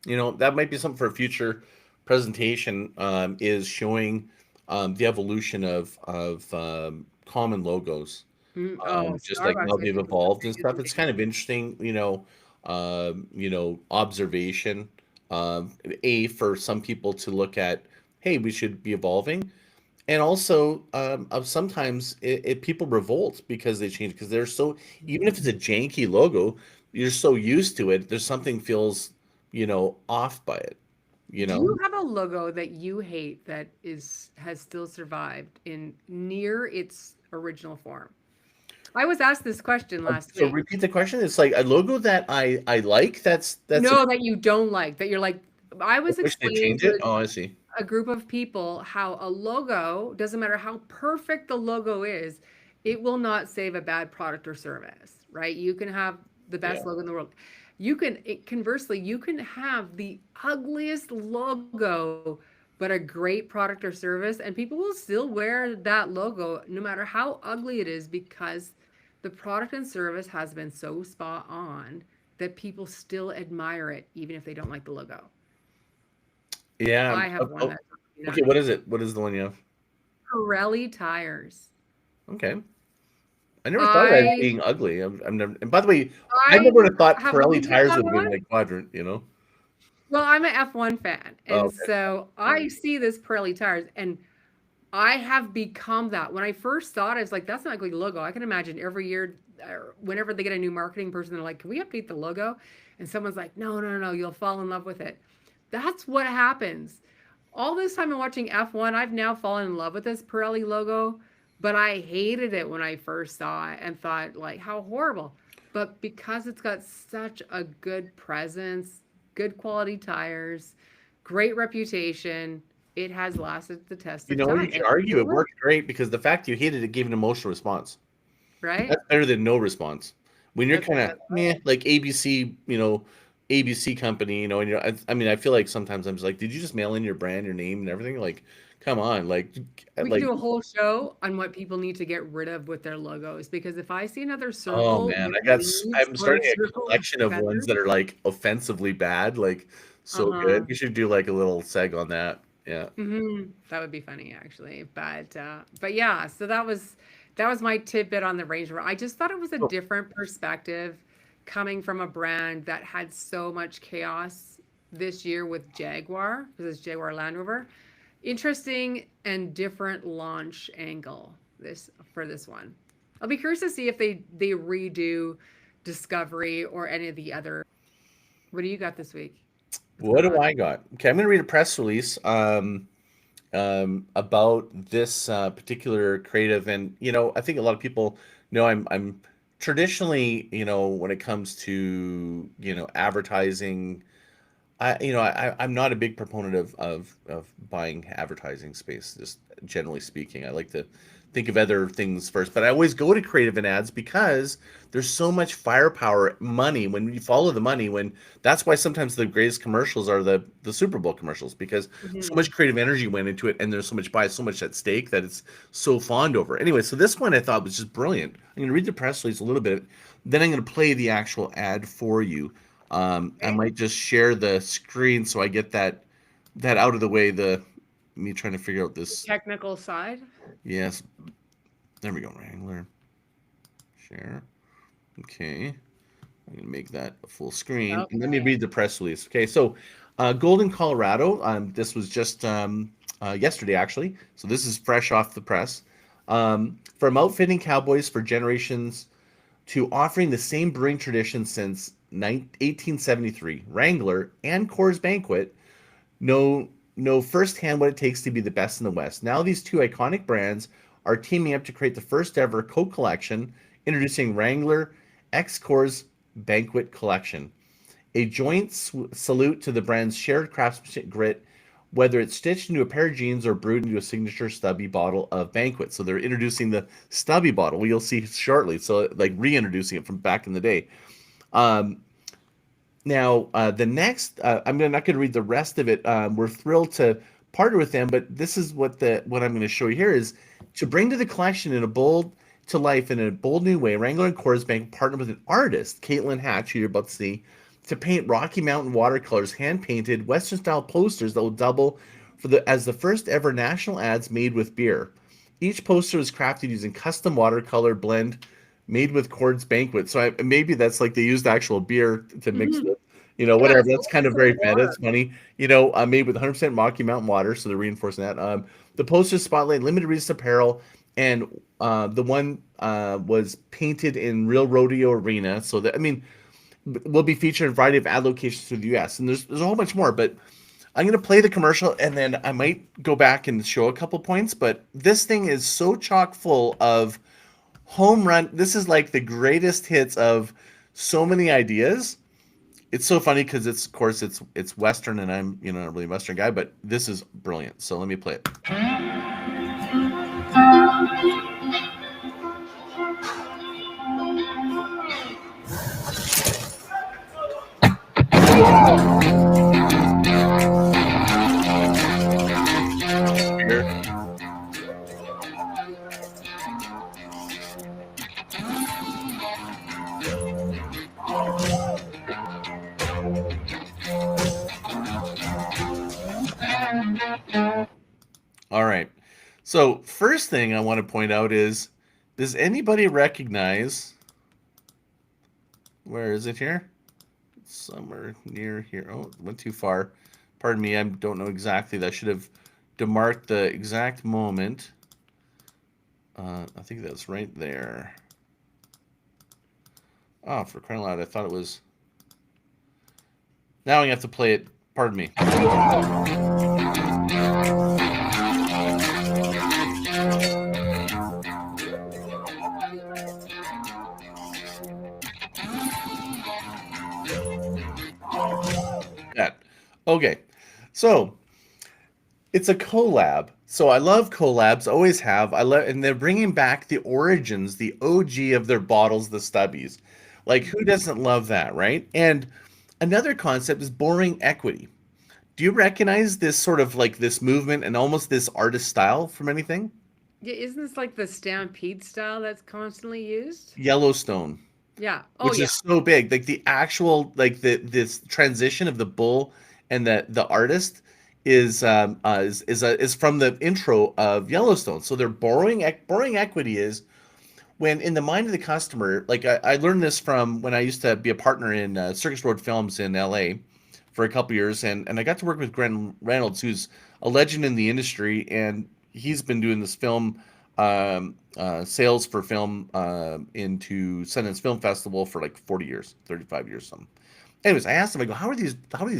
That might be something for a future presentation. Is showing the evolution of common logos, Oh, just like how Starbucks, I they've think is the evolved and biggest stuff. It's kind of example. interesting, observation. For some people to look at, hey, we should be evolving, and also of sometimes people revolt because they change because they're so, even if it's a janky logo, you're so used to it. There's something feels off by it. You Do know. you have a logo that you hate that has still survived in near its original form? I was asked this question last So week. repeat the question. It's like a logo that I like. That's a, No, that you don't like, that you're like, I I was wish they explaining change to it. Oh, I see. a group of people how a logo, doesn't matter how perfect the logo is, it will not save a bad product or service, right? You can have the best Yeah. logo in the world. Conversely, you can have the ugliest logo, but a great product or service, and people will still wear that logo no matter how ugly it is because the product and service has been so spot on that people still admire it even if they don't like the logo. Yeah. I have one that's Okay. nice. What is it? What is the one you have? Pirelli tires. Okay. I never thought of that as I being ugly. I'm never. And by the way, I I never would have thought have Pirelli looked at tires that would have been one. my quadrant. You know. Well, I'm an F1 fan, Oh, and so I see this Pirelli tires, and I have become that. When I first saw it, I was like, "That's not a good logo." I can imagine every year, whenever they get a new marketing person, they're like, "Can we update the logo?" And someone's like, "No, no, no, you'll fall in love with it." That's what happens. All this time in watching F1, I've now fallen in love with this Pirelli logo, but I hated it when I first saw it and thought, like, how horrible. But because it's got such a good presence, good quality tires, great reputation, it has lasted the test you of know, you time. could And argue it it will, worked great because the fact you hated it gave an emotional response. right? That's better than no response. When you're That's kind of that's meh, like ABC, ABC company, and I mean, I feel like sometimes I'm just like, did you just mail in your brand, your name, and everything? Like, come on, We could like, do a whole show on what people need to get rid of with their logos, because if I see another oh circle man, with leaves I'm or a starting a circle with collection of ones feathers, that are like offensively bad, like so good. uh-huh. We should do like a little seg on that. Yeah. That would be funny actually. But yeah, so that was my tidbit on the Range Rover. I just thought it was a Oh, different perspective coming from a brand that had so much chaos this year with Jaguar, because it's Jaguar Land Rover. Interesting and different launch angle this one. I'll be curious to see if they redo Discovery or any of the other. What do you got this week? What's what going do on? I got? Okay, I'm gonna read a press release. About this particular creative. And I think a lot of people know I'm traditionally, when it comes to advertising, I'm not a big proponent of buying advertising space. Just generally speaking, I like to think of other things first. But I always go to creative and ads because there's so much firepower, money. When you follow the money, when that's why sometimes the greatest commercials are the Super Bowl commercials, because so Mhm. much creative energy went into it, and there's so much bias, so much at stake that it's so fawned over. Anyway, so this one I thought was just brilliant. I'm going to read the press release a little bit, then I'm going to play the actual ad for you. I Okay. might just share the screen so I get that out of the way. Me trying to figure out The this. technical side. Yes, there we go. Wrangler share. Okay, I'm gonna make that a full screen, and let me Okay. read the press release. Okay, so Golden, Colorado. This was just yesterday, actually. So this is fresh off the press. From outfitting cowboys for generations to offering the same brewing tradition since 1873, Wrangler and Coors Banquet know firsthand what it takes to be the best in the West. Now these two iconic brands are teaming up to create the first ever Coke collection, introducing Wrangler X Coors Banquet Collection, a joint salute to the brand's shared craftsmanship grit, whether it's stitched into a pair of jeans or brewed into a signature stubby bottle of Banquet. So they're introducing the stubby bottle. You'll see shortly. So like reintroducing it from back in the day. Um, Now, the next, not going to read the rest of it. We're thrilled to partner with them, but this is what I'm going to show you here is to bring to the collection in a bold to life in a bold new way. Wrangler and Coors Bank partnered with an artist, Caitlin Hatch, who you're about to see, to paint Rocky Mountain watercolors, hand painted Western style posters that will double as the first ever national ads made with beer. Each poster was crafted using custom watercolor blend made with Coors Banquet. So maybe that's like they used actual beer to mix Mhm. the, Yeah, whatever. it's That's almost kind like of some very meta. horror. It's funny. Made with 100% Rocky Mountain water, so they're reinforcing that. The posters spotlight limited release apparel, and the one was painted in Real Rodeo Arena. So that, I mean, will be featured in a variety of ad locations through the U.S. And there's a whole bunch more, but I'm gonna play the commercial and then I might go back and show a couple points. But this thing is so chock full of home run. This is like the greatest hits of so many ideas. It's so funny because it's of course it's Western and I'm not really a Western guy, but this is brilliant. So let me play it. Here. All right. So first thing I want to point out is, does anybody recognize, where is it here? Somewhere near here. Oh, it went too far. Pardon me. I don't know exactly. I should have demarked the exact moment. I think that's right there. Oh, for crying out loud! I thought it was. Now I have to play it. Pardon me. That. Okay. So it's a collab. So I love collabs, always have. I love, and they're bringing back the origins, the OG of their bottles, the stubbies. Like who doesn't love that, right? And Another concept is boring equity. Do you recognize this sort of like this movement and almost this artist style from anything? Yeah, isn't this like the stampede style that's constantly used? Yellowstone, Yeah. Oh which yeah. is so big, like the actual like the this transition of the bull and the artist is from the intro of Yellowstone. So they're borrowing equity is when in the mind of the customer, like I learned this from when I used to be a partner in Circus Road Films in LA for a couple years, and I got to work with Glenn Reynolds, who's a legend in the industry, and he's been doing this film sales for film into Sundance Film Festival for like 40 years, 35 years, something. Anyways, I asked him, I go, how are these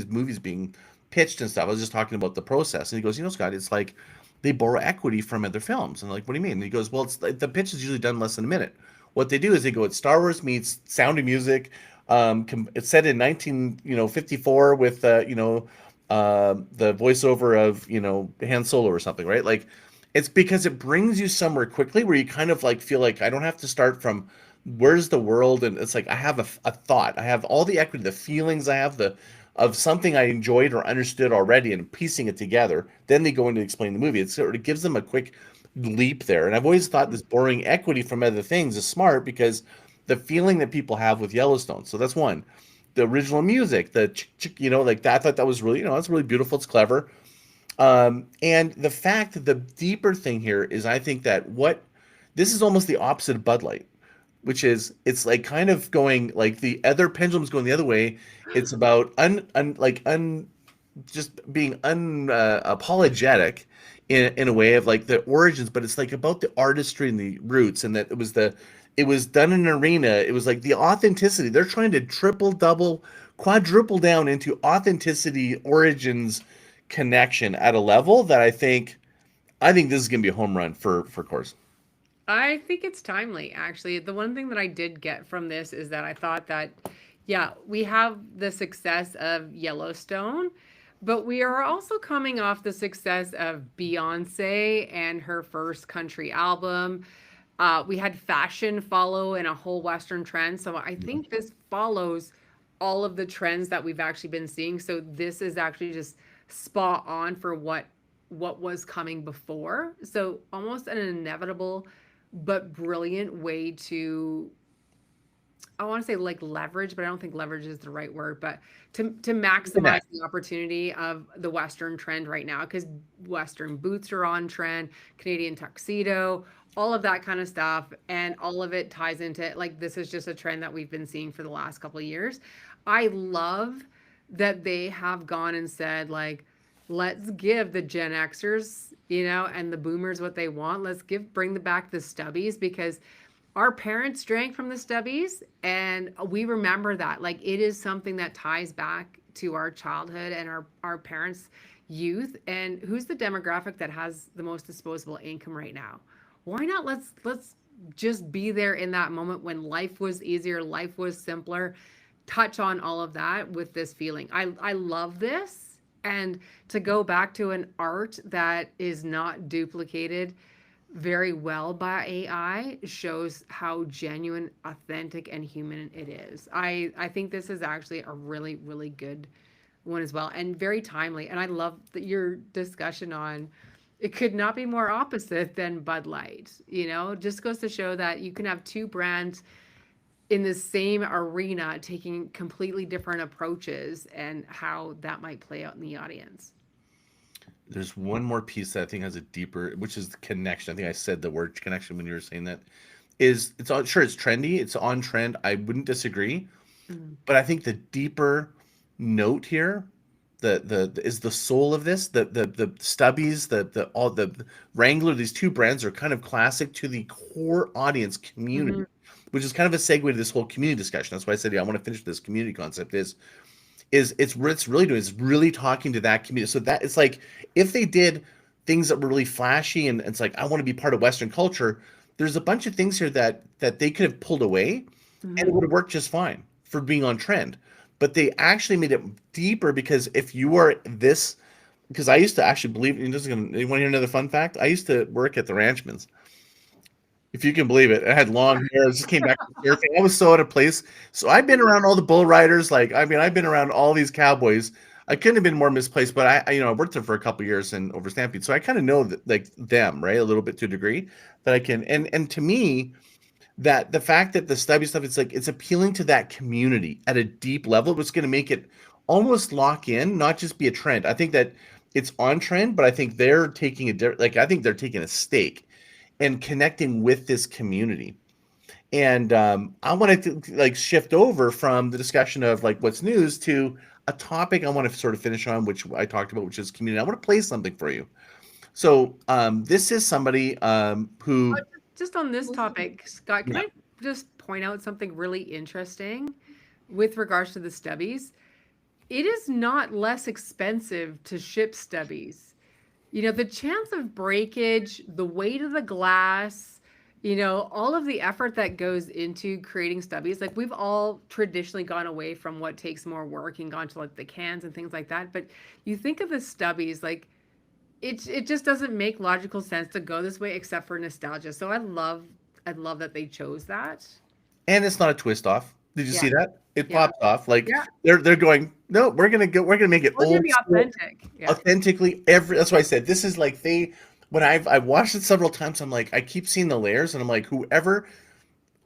movies being pitched and stuff? I was just talking about the process, and he goes, Scott, it's like they borrow equity from other films. And I'm like, what do you mean? And he goes, well, it's like the pitch is usually done in less than a minute. What they do is they go, it's Star Wars meets Sound of Music. It's set in 1954 with the voiceover of Han Solo or something, right? Like it's because it brings you somewhere quickly where you kind of like feel like I don't have to start from where's the world, and it's like I have a thought, I have all the equity, the feelings I have, the of something I enjoyed or understood already, and piecing it together. Then they go in to explain the movie. It sort of gives them a quick leap there. And I've always thought this borrowing equity from other things is smart because the feeling that people have with Yellowstone. So that's one. The original music, like that. I thought that was really, that's really beautiful. It's clever. And the fact that the deeper thing here is, I think that what this is almost the opposite of Bud Light, which is it's like kind of going like the other pendulum's going the other way. It's about just being apologetic in a way of like the origins, but it's like about the artistry and the roots, and that it was done in an arena. It was like the authenticity. They're trying to triple, double, quadruple down into authenticity, origins, connection at a level that I think this is gonna be a home run for Course. I think it's timely, actually. The one thing that I did get from this is that I thought that, yeah, we have the success of Yellowstone, but we are also coming off the success of Beyonce and her first country album. We had fashion follow in a whole Western trend. So I think this follows all of the trends that we've actually been seeing. So this is actually just spot on for what was coming before. So almost an inevitable but brilliant way to, I want to say like leverage, but I don't think leverage is the right word, but to maximize Connect. the opportunity of the Western trend right now, because Western boots are on trend, Canadian tuxedo, all of that kind of stuff, and all of it ties into like this is just a trend that we've been seeing for the last couple of years. I love that they have gone and said like, let's give the Gen Xers, and the boomers what they want. Let's bring back the stubbies, because our parents drank from the stubbies and we remember that. Like it is something that ties back to our childhood and our parents' youth. And who's the demographic that has the most disposable income right now? Why not let's just be there in that moment when life was easier, life was simpler. Touch on all of that with this feeling. I love this. And to go back to an art that is not duplicated very well by AI shows how genuine, authentic, and human it is. I think this is actually a really, really good one as well, and very timely. And I love that your discussion on it could not be more opposite than Bud Light. Just goes to show that you can have two brands in the same arena taking completely different approaches and how that might play out in the audience. There's one more piece that I think has a deeper, which is the connection. I think I said the word connection when you were saying that. It's on, sure, it's trendy, it's on trend. I wouldn't disagree, Mhm. but I think the deeper note here, is the soul of this. The Stubbies, the all the Wrangler. These two brands are kind of classic to the core audience community, Mhm. which is kind of a segue to this whole community discussion. That's why I said, yeah, I want to finish this community concept. Is it's what it's really doing is really talking to that community. So that it's like if they did things that were really flashy and it's like I want to be part of Western culture, there's a bunch of things here that they could have pulled away and it Mhm. would have worked just fine for being on trend. But they actually made it deeper because if you are this, because I used to actually believe, you want to hear another fun fact? I used to work at the Ranchman's if you can believe it. I had long hair. I just came back from surfing. I was so out of place. So I've been around all the bull riders. Like, I mean, I've been around all these cowboys. I couldn't have been more misplaced, but I worked there for a couple of years in over Stampede, so I kind of know that, like them, right, a little bit to a degree that I can. And to me, that the fact that the stubby stuff, it's like it's appealing to that community at a deep level. It's going to make it almost lock in, not just be a trend. I think that it's on trend, but I think they're taking I think they're taking a stake and connecting with this community. And I wanted to like shift over from the discussion of like what's news to a topic I want to sort of finish on, which I talked about, which is community. I want to play something for you. So this is somebody who Just on this topic, Scott, can Yeah. I just point out something really interesting with regards to the stubbies? It is not less expensive to ship stubbies. You know, the chance of breakage, the weight of the glass, you know, all of the effort that goes into creating stubbies. Like we've all traditionally gone away from what takes more work and gone to like the cans and things like that. But you think of the stubbies, like it just doesn't make logical sense to go this way except for nostalgia. So I love that they chose that. and it's not a twist off. Did you Yeah. see that? It Yeah. pops off. Like Yeah. they're going, no, we're gonna make it We're gonna old be school, authentic. Yeah. authentically every. That's why I said this is like when I've watched it several times, I'm like, I keep seeing the layers, and I'm like, whoever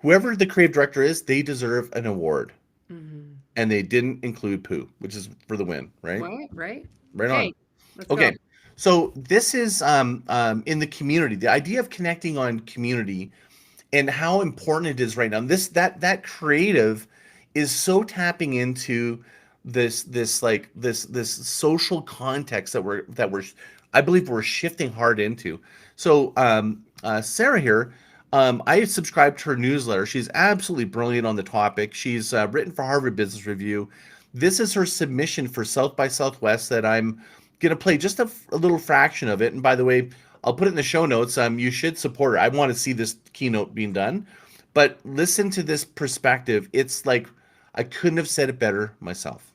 the creative director is, they deserve an award. Mhm. And they didn't include poo, which is for the win, right? Right, right. Right on. Okay, let's go. Okay. So this is in the community, the idea of connecting on community and how important it is right now. That creative is so tapping into this social context that we're I believe we're shifting hard into. So Sarah here, I subscribed to her newsletter. She's absolutely brilliant on the topic. She's written for Harvard Business Review. This is her submission for South by Southwest that I'm gonna play just a little fraction of it. And by the way, I'll put it in the show notes. You should support her. I want to see this keynote being done, but listen to this perspective. It's like I couldn't have said it better myself.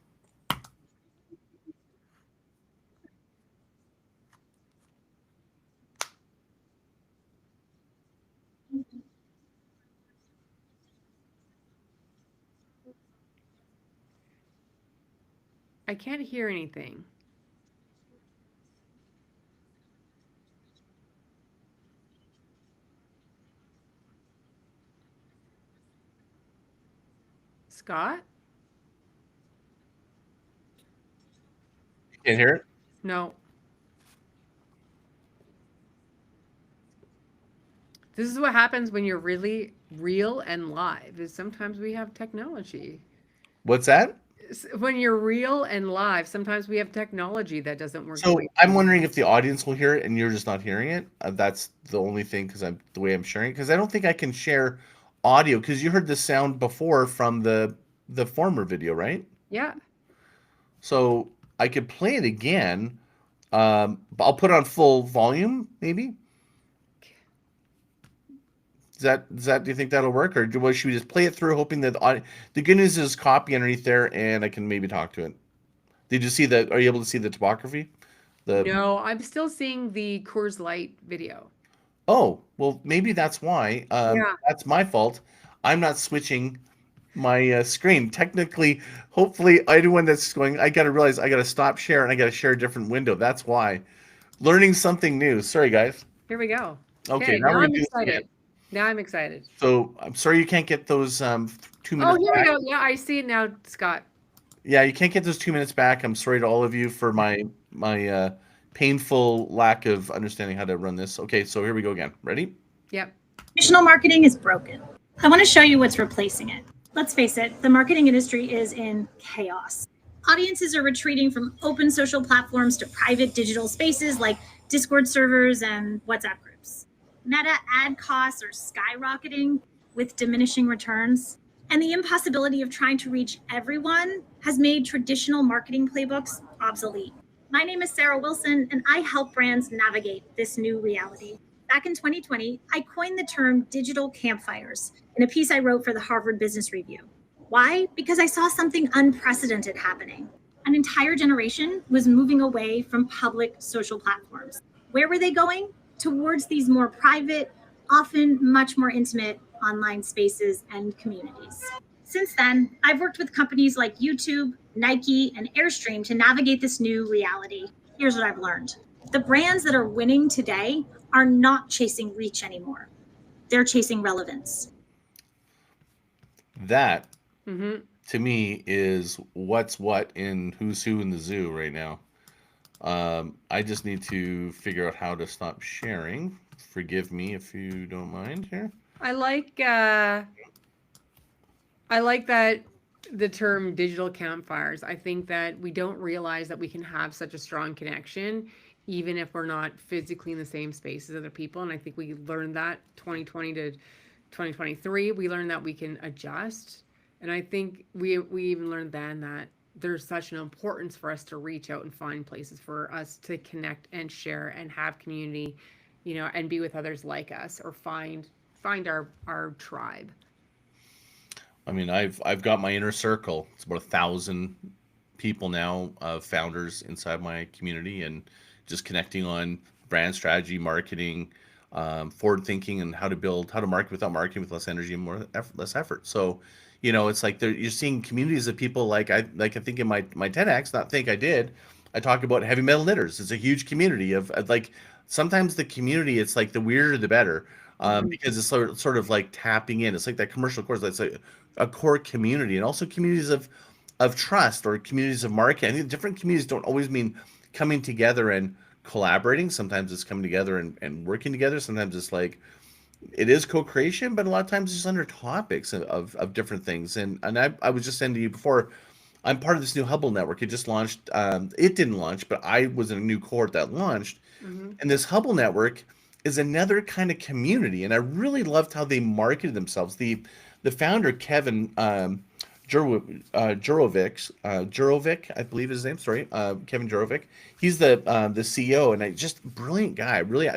I can't hear anything. Scott? You can't hear it? No. This is what happens when you're really real and live. Is sometimes we have technology. What's that? When you're real and live, sometimes we have technology that doesn't work the So way I'm wondering if the audience will hear it and you're just not hearing it. That's the only thing because I'm the way I'm sharing it because I don't think I can share audio because you heard the sound before from the former video, right? Yeah. So I could play it again. I'll put it on full volume, maybe. Do you think that'll work, or should we just play it through, hoping that the good news is copy underneath there, and I can maybe talk to it. Did you see that? Are you able to see the topography? No, I'm still seeing the Coors Light video. Oh, well, maybe that's why. Yeah. That's my fault. I'm not switching my screen. Technically, hopefully, anyone that's going, I got to realize I got to stop share and I got to share a different window. That's why. Learning something new. Sorry, guys. Here we go. Okay, now now we're I'm gonna do this again. excited. Now I'm excited. So I'm sorry you can't get those 2 minutes. Oh, here we back. go. Yeah, I see it now, Scott. Yeah, you can't get those 2 minutes back. I'm sorry to all of you for my painful lack of understanding how to run this. Okay, so here we go again. Ready? Yep. Traditional marketing is broken. I want to show you what's replacing it. Let's face it, the marketing industry is in chaos. Audiences are retreating from open social platforms to private digital spaces like Discord servers and WhatsApp groups. Meta ad costs are skyrocketing with diminishing returns. And the impossibility of trying to reach everyone has made traditional marketing playbooks obsolete. My name is Sarah Wilson, and I help brands navigate this new reality. Back in 2020, I coined the term digital campfires in a piece I wrote for the Harvard Business Review. Why? Because I saw something unprecedented happening. An entire generation was moving away from public social platforms. Where were they going? Towards these more private, often much more intimate online spaces and communities. Since then, I've worked with companies like YouTube, Nike, and Airstream to navigate this new reality. Here's what I've learned: the brands that are winning today are not chasing reach anymore, they're chasing relevance. That Mm-hmm. to me is what's what in who's who in the zoo right now. I just need to figure out how to stop sharing. Forgive me if you don't mind here. I like uh I like that the term digital campfires. I think that we don't realize that we can have such a strong connection even if we're not physically in the same space as other people. And I think we learned that 2020 to 2023. We learned that we can adjust. And I think we even learned then that there's such an importance for us to reach out and find places for us to connect and share and have community, and be with others like us, or find our tribe. I mean, I've got my inner circle. It's about 1,000 people now, founders inside my community, and just connecting on brand strategy, marketing, forward thinking, and how to market without marketing with less energy and less effort. So, it's like you're seeing communities of people like I think in my 10x, not think I did. I talk about heavy metal knitters. It's a huge community of like sometimes the community. It's like the weirder the better. Mhm. Because it's sort of like tapping in. It's like that commercial course. That's a core community, and also communities of trust or communities of market. I think different communities don't always mean coming together and collaborating. Sometimes it's coming together and working together. Sometimes it's like it is co-creation, but a lot of times it's under topics of different things. And I was just saying to you before, I'm part of this new Hubble network. It just launched. It didn't launch, but I was in a new cohort that launched. Mhm. And this Hubble network is another kind of community, and I really loved how they marketed themselves. The founder Kevin Jurovic, I believe his name. Sorry, Kevin Jurovic. He's the CEO, and just brilliant guy. Really,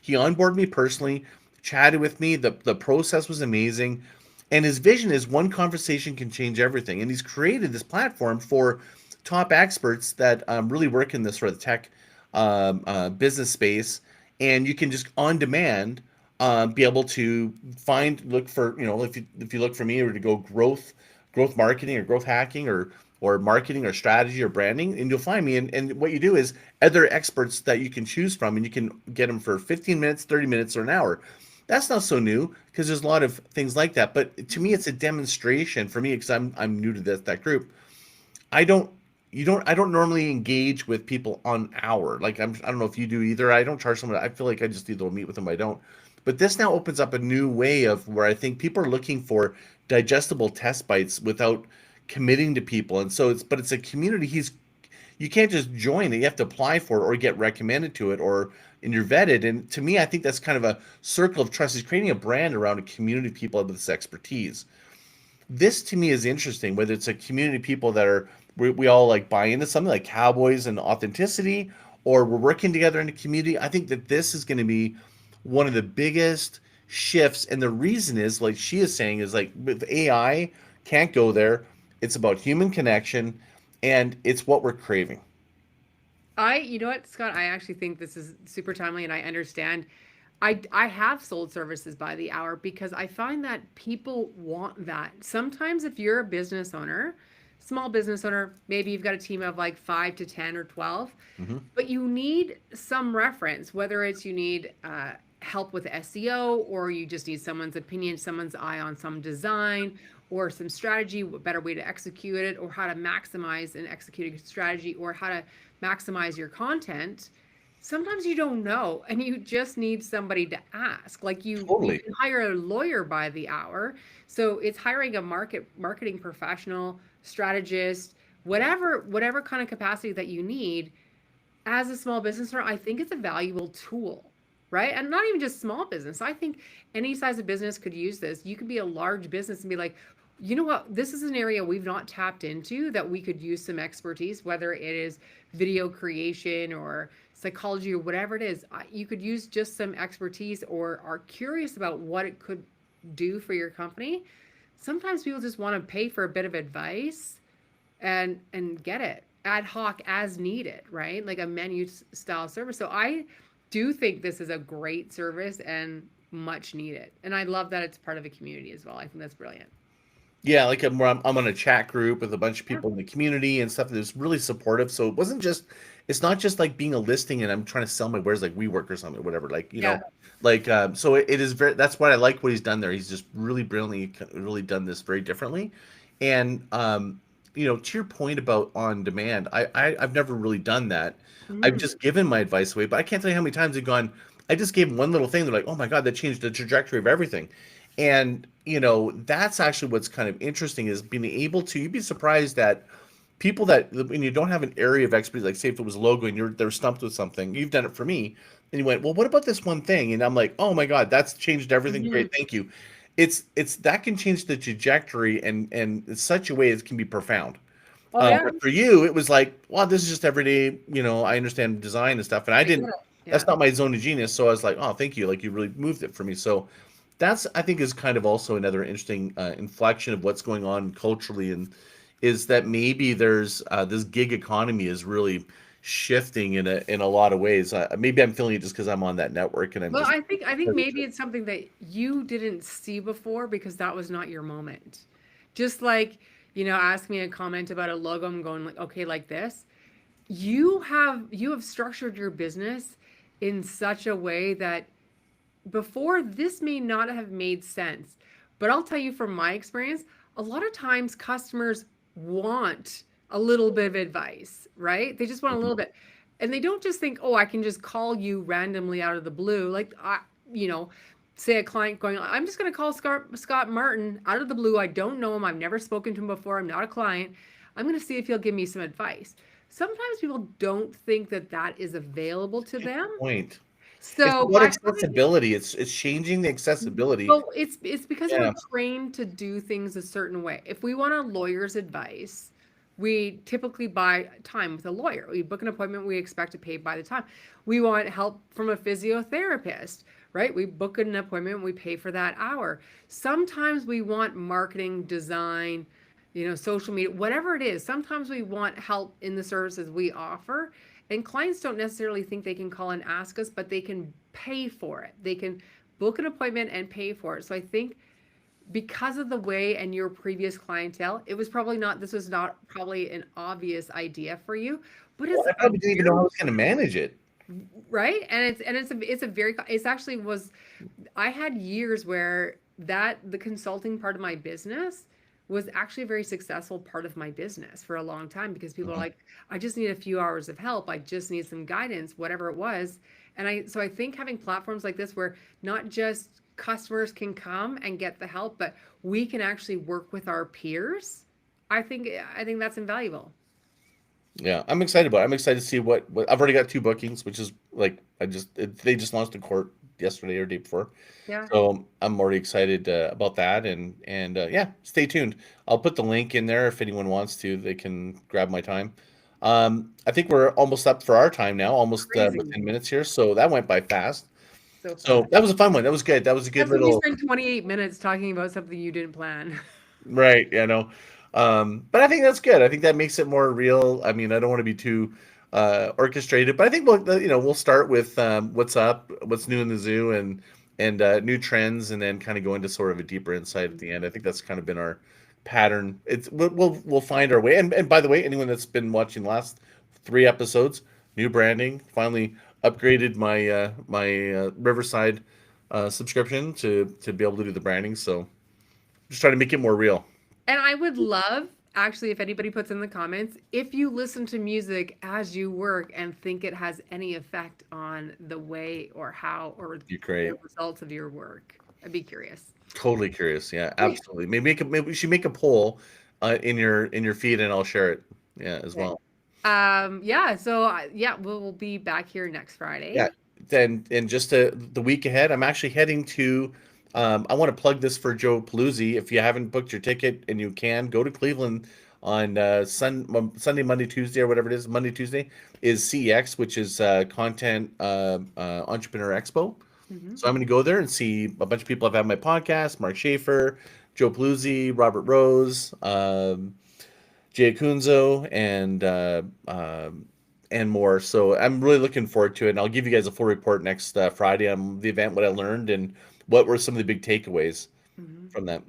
he onboarded me personally, chatted with me. The process was amazing, and his vision is one conversation can change everything. And he's created this platform for top experts that really work in this sort of tech business space, and you can just on demand be able to look for if you look for me or to go growth marketing or growth hacking or marketing or strategy or branding, and you'll find me. And what you do is other experts that you can choose from, and you can get them for 15 minutes, 30 minutes, or an hour. That's not so new because there's a lot of things like that. But to me, it's a demonstration for me because I'm new to that group. I don't I don't normally engage with people on hour. Like I don't know if you do either. I don't charge someone. I feel like I just either will meet with them. I don't. But this now opens up a new way of where I think people are looking for digestible test bites without committing to people. And so it's a community. You can't just join it. You have to apply for it or get recommended to it and you're vetted. And to me, I think that's kind of a circle of trust. Is creating a brand around a community of people with this expertise. This to me is interesting, whether it's a community of people that we all like buy into something like cowboys and authenticity, or we're working together in a community. I think that this is going to be one of the biggest shifts. And the reason is, like she is saying, is like with AI, can't go there. It's about human connection, and it's what we're craving. You know what, Scott? I actually think this is super timely, and I understand. I have sold services by the hour because I find that people want that. Sometimes, if you're a business owner, small business owner, maybe you've got a team of like 5 to 10 or 12, Hmm. but you need some reference, whether it's you need help with SEO, or you just need someone's opinion, someone's eye on some design or some strategy, a better way to execute it, or how to maximize and execute a strategy, or how to maximize your content. Sometimes you don't know, and you just need somebody to ask. Like you Totally. can hire a lawyer by the hour. So it's hiring a marketing professional, strategist, whatever kind of capacity that you need as a small business owner. I think it's a valuable tool, right? And not even just small business. I think any size of business could use this. You could be a large business and be like, you know what? This is an area we've not tapped into that we could use some expertise, whether it is video creation or psychology or whatever it is. You could use just some expertise, or are curious about what it could do for your company. Sometimes people just want to pay for a bit of advice and get it ad hoc as needed, right? Like a menu style service. So I do think this is a great service, and much needed. And I love that it's part of a community as well. I think that's brilliant. Yeah, like I'm on a chat group with a bunch of Yeah. people in the community and stuff that's really supportive. So it's not just like being a listing and I'm trying to sell my wares like WeWork or something, or whatever. Like, Yeah. like, so it is very, that's what I like what he's done there. He's just really brilliantly, really done this very differently. And, to your point about on demand, I've never really done that. I've Mm. just given my advice away, but I can't tell you how many times they've gone, I just gave them one little thing. They're like, oh my God, that changed the trajectory of everything. And, that's actually what's kind of interesting is being able to, you'd be surprised that people that, when you don't have an area of expertise, like say if it was logo and they're stumped with something, you've done it for me. And you went, well, what about this one thing? And I'm like, oh my God, that's changed everything. Mhm. Great. Thank you. It's that can change the trajectory and in such a way it can be profound. Oh yeah, But for you, it was like, well, this is just everyday, I understand design and stuff. And I I get didn't, it. that's Yeah. not my zone of genius. So I was like, oh, thank you. Like you really moved it for me. So that's, I think is kind of also another interesting inflection of what's going on culturally. And is that maybe there's this gig economy is really shifting in a lot of ways. Maybe I'm feeling it just because I'm on that network and I'm Well, just, I think maybe it's something that you didn't see before because that was not your moment. Just like, ask me a comment about a logo, I'm going like, okay, like this. You have structured your business in such a way that before this may not have made sense. But I'll tell you from my experience, a lot of times customers want a little bit of advice, right? They just want a little bit. And they don't just think, oh, I can just call you randomly out of the blue. Like, you know, say a client going, I'm just going to call Scott Martin out of the blue. I don't know him. I've never spoken to him before. I'm not a client. I'm going to see if he'll give me some advice. Sometimes people don't think that that is available to them. point. It's So about by having accessibility. It's changing the accessibility. well, it's because we're Yeah. trained to do things a certain way. If we want a lawyer's advice, we typically buy time with a lawyer. We book an appointment, we expect to pay by the time. We want help from a physiotherapist, right? We book an appointment, we pay for that hour. Sometimes we want marketing, design, social media, whatever it is. Sometimes we want help in the services we offer. And clients don't necessarily think they can call and ask us, but they can pay for it. They can book an appointment and pay for it. So I think because of the way and your previous clientele, this was not probably an obvious idea for you, but Well, it's I a probably didn't even know how I very was going to manage it. right. It's actually was, I had years where the consulting part of my business was actually a very successful part of my business for a long time because people are Mhm. like, I just need a few hours of help. I just need some guidance, whatever it was. So I think having platforms like this where not just customers can come and get the help, but we can actually work with our peers. I think that's invaluable. Yeah, I'm excited about it. I'm excited to see what I've already got two bookings, which is like they just launched in court yesterday or day before. Yeah. So I'm already excited about that, and yeah, stay tuned. I'll put the link in there if anyone wants to. They can grab my time. I think we're almost up for our time now, almost Crazy. within minutes here. So that went by fast. So So fast. that was a fun one. That was good. That was a good That's when you little spend 28 minutes talking about something you didn't plan. right. But I think that's good. I think that makes it more real. I mean, I don't want to be too orchestrated, but I think we'll start with what's up, what's new in the zoo, and new trends, and then kind of go into sort of a deeper insight at the end. I think that's kind of been our pattern. We'll find our way. And by the way, anyone that's been watching the last three episodes, new branding, finally upgraded my Riverside subscription to be able to do the branding. So just trying to make it more real. And I would love, actually, if anybody puts in the comments, if you listen to music as you work and think it has any effect on the way or how or You're great. the results of your work. I'd be curious. Totally curious. Yeah, absolutely. Maybe we should make a poll in your feed and I'll share it. Yeah, as Okay. well. Yeah, so yeah, we'll be back here next Yeah. Friday. Then and just the week ahead, I'm actually heading to. I want to plug this for Joe Paluzzi. If you haven't booked your ticket and you can go to Cleveland on Sunday, Monday, Tuesday, or whatever it is. Monday, Tuesday is CEX, which is Content Entrepreneur Expo. Hmm. So I'm going to go there and see a bunch of people I've had on my podcast: Mark Schaefer, Joe Paluzzi, Robert Rose, Jay Kunzo, and more. So I'm really looking forward to it, and I'll give you guys a full report next Friday on the event, what I learned, and what were some of the big takeaways Mhm. from that.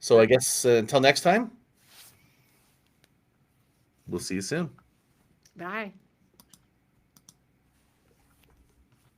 So I guess until next time, we'll see you soon. Bye.